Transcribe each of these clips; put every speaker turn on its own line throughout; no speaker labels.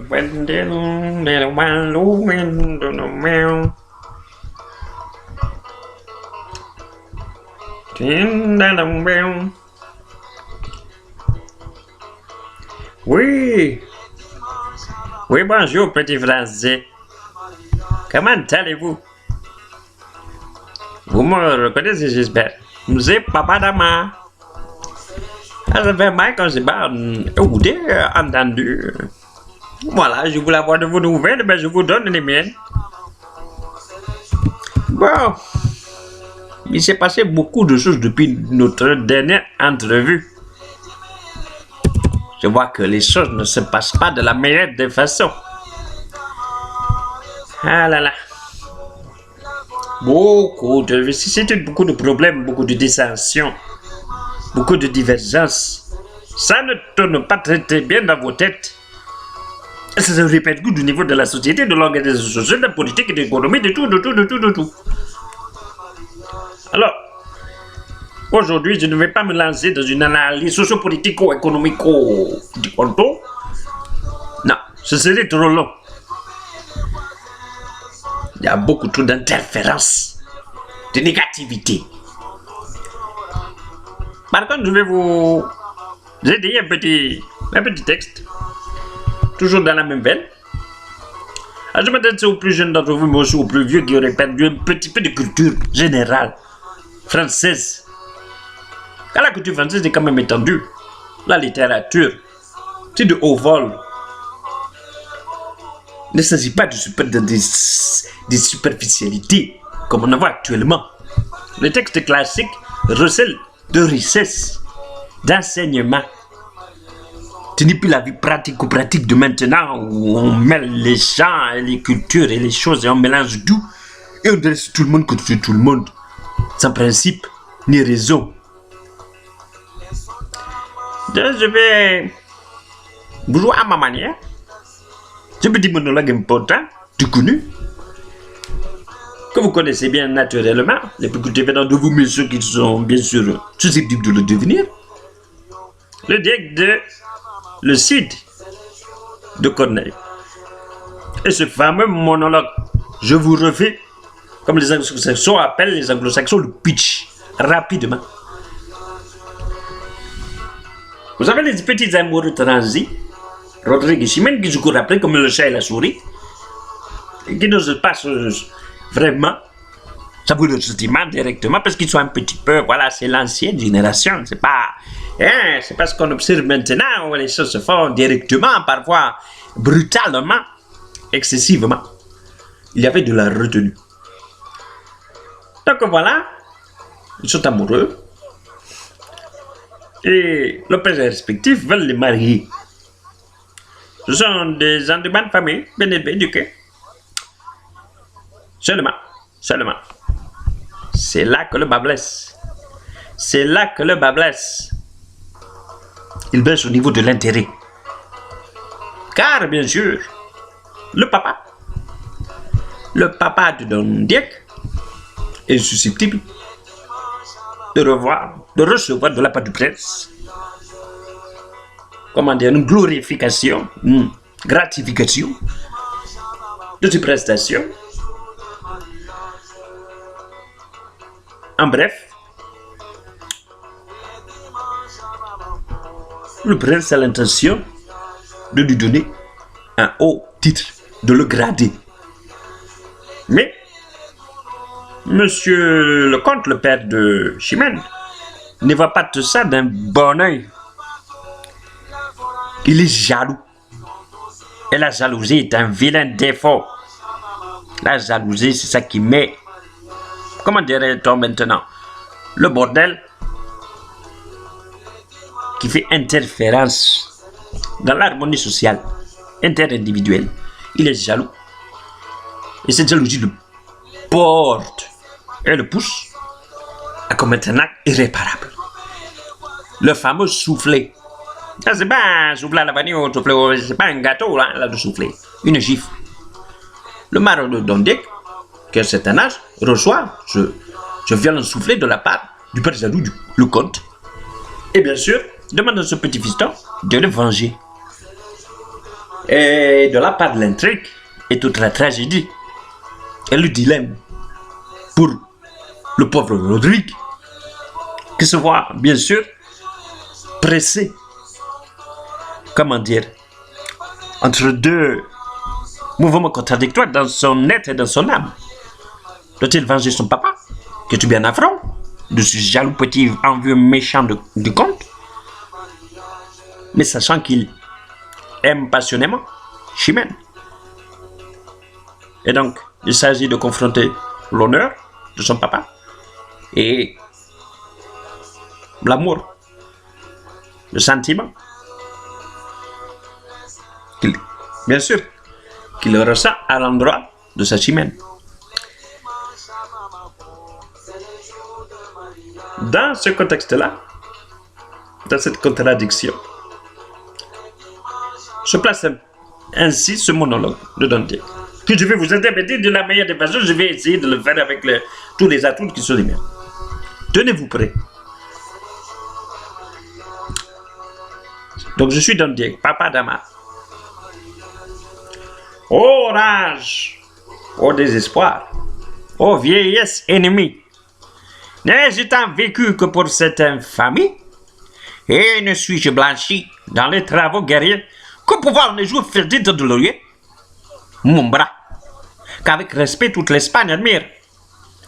When little Baloo went to the meow. Tin da đồng bèo. Oui. Oui, bonjour, petit français. Comment allez-vous? Vous me reconnaissez, j'espère. C'est Papa Dama. Ça fait mal quand j'ai pas écouté, entendu. Voilà, je voulais avoir de vos nouvelles, mais je vous donne les miennes. Bon, il s'est passé beaucoup de choses depuis notre dernière entrevue. Je vois que les choses ne se passent pas de la meilleure des façons. Ah là là. Beaucoup de problèmes, beaucoup de dissensions, beaucoup de divergences. Ça ne tourne pas très bien dans vos têtes. Ça se répète au niveau de la société, de l'organisation sociale, de la politique, de l'économie, de tout. Alors, aujourd'hui, je ne vais pas me lancer dans une analyse socio-politico-économico du conto. Non, ce serait trop long. Il y a beaucoup trop d'interférences, de négativité. Par contre, je vais vous aider un petit texte, toujours dans la même veine. Alors, je m'adresse aux plus jeunes d'entre vous, mais aussi aux plus vieux qui auraient perdu un petit peu de culture générale française. Car la culture française est quand même étendue. La littérature, c'est de haut vol. Il ne s'agit pas des superficialités comme on en voit actuellement. Le texte classique recèle de richesse, d'enseignement. Ce n'est plus la vie pratico-pratique de maintenant où on mêle les gens et les cultures et les choses et on mélange tout et on dresse tout le monde contre tout le monde, sans principe ni raison. Donc je vais vous jouer à ma manière. Ce petit monologue important, tout connu, que vous connaissez bien naturellement, les plus cultivés d'entre vous, mais ceux qui sont bien sûr susceptibles de le devenir. Le diacre de Le Cid de Corneille. Et ce fameux monologue, je vous refais, comme les anglo-saxons appellent les anglo-saxons, le pitch, rapidement. Vous avez les petits amoureux transis, Rodrigue et Chimène, qui se courent après comme le chat et la souris, et qui ne se passent vraiment savourer le sentiment directement parce qu'ils sont un petit peu, voilà, c'est l'ancienne génération, c'est pas ce qu'on observe maintenant où les choses se font directement, parfois brutalement, excessivement. Il y avait de la retenue. Donc voilà, ils sont amoureux et leurs pères respectifs veulent les marier. Ce sont des gens de bonne famille, bien élevés, éduqués. Seulement, c'est là que le bas blesse. C'est là que le bas blesse. Il blesse au niveau de l'intérêt. Car, bien sûr, le papa de Don Dick est susceptible de recevoir de la part du prince, comment dire, une glorification, une gratification de ses prestations. En bref, le prince a l'intention de lui donner un haut titre, de le grader. Mais, monsieur le comte, le père de Chimène, ne voit pas tout ça d'un bon oeil. Il est jaloux. Et la jalousie est un vilain défaut. La jalousie, c'est ça qui met, comment dirait-on maintenant, le bordel, qui fait interférence dans l'harmonie sociale, interindividuelle. Il est jaloux. Et cette jalousie le porte et le pousse à commettre un acte irréparable. Le fameux soufflet. Ça, c'est pas un soufflet à la vanille ou un soufflet, c'est pas un gâteau là de souffler. Une gifle. Le maraud de Don Dick, qui a un certain âge, reçoit ce violent soufflet de la part du père jaloux, le comte. Et bien sûr, demande à ce petit fiston de le venger. Et de la part de l'intrigue et toute la tragédie et le dilemme pour le pauvre Rodrigue, qui se voit bien sûr pressé, comment dire, entre deux mouvements contradictoires dans son être et dans son âme. Doit-il venger son papa, qui est bien affront, de ce jaloux petit envieux méchant du conte, mais sachant qu'il aime passionnément Chimène. Et donc, il s'agit de confronter l'honneur de son papa et l'amour, le sentiment, bien sûr, qu'il ressent à l'endroit de sa Chimène. Dans ce contexte-là, dans cette contradiction, se place ainsi ce monologue de Dante, que je vais vous interpréter de la meilleure des façons. Je vais essayer de le faire avec tous les atouts qui sont les miens. Tenez-vous prêts. Donc je suis Dante, papa d'Ama. Ô rage, ô désespoir, ô vieillesse ennemie, n'ai-je tant vécu que pour cette infamie? Et ne suis-je blanchi dans les travaux guerriers que pour voir les jours fertiles de laurier? Mon bras, qu'avec respect toute l'Espagne admire.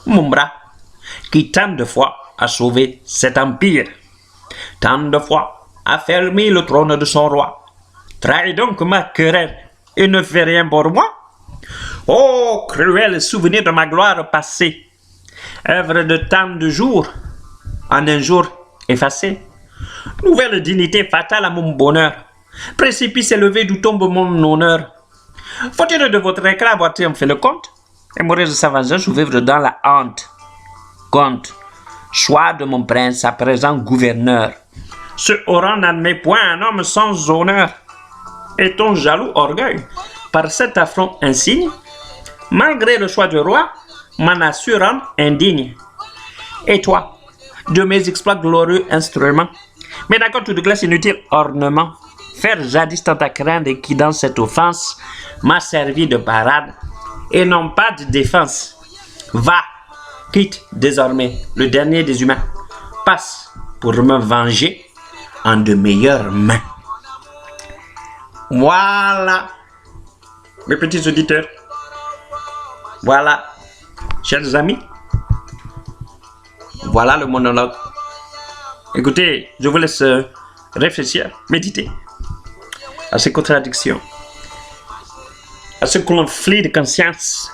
Mon bras, qui tant de fois a sauvé cet empire, tant de fois a fermé le trône de son roi. Trahis donc ma querelle et ne fais rien pour moi. Oh, cruel souvenir de ma gloire passée, œuvre de tant de jours, en un jour effacé. Nouvelle dignité fatale à mon bonheur, précipice élevé d'où tombe mon honneur. Faut-il de votre éclat avoir triomphé le compte et mourir de sa vengeance ou vivre dans la honte? Compte, choix de mon prince à présent gouverneur. Ce Oran n'admet point un homme sans honneur. Et ton jaloux orgueil, par cet affront insigne, malgré le choix du roi, m'en assure indigne. Et toi, de mes exploits glorieux instruments, mais d'accord tout de glace inutile ornement, faire jadis tant à craindre et qui dans cette offense m'a servi de parade et non pas de défense. Va, quitte désormais le dernier des humains, passe pour me venger en de meilleures mains. Voilà, mes petits auditeurs, voilà, chers amis, voilà le monologue. Écoutez, je vous laisse réfléchir, méditer à ces contradictions, à ce conflit de conscience,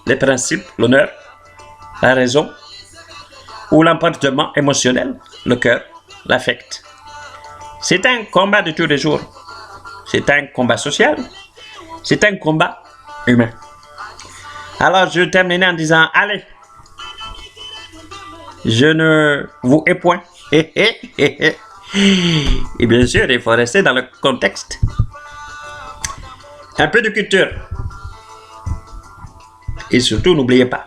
les principes, l'honneur, la raison, ou l'emportement émotionnel, le cœur, l'affect. C'est un combat de tous les jours. C'est un combat social. C'est un combat humain. Alors je termine en disant, allez, je ne vous hais point. Et bien sûr, il faut rester dans le contexte. Un peu de culture. Et surtout, n'oubliez pas,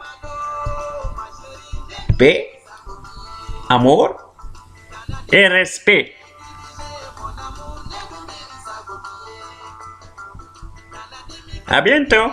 paix, amour et respect. À bientôt.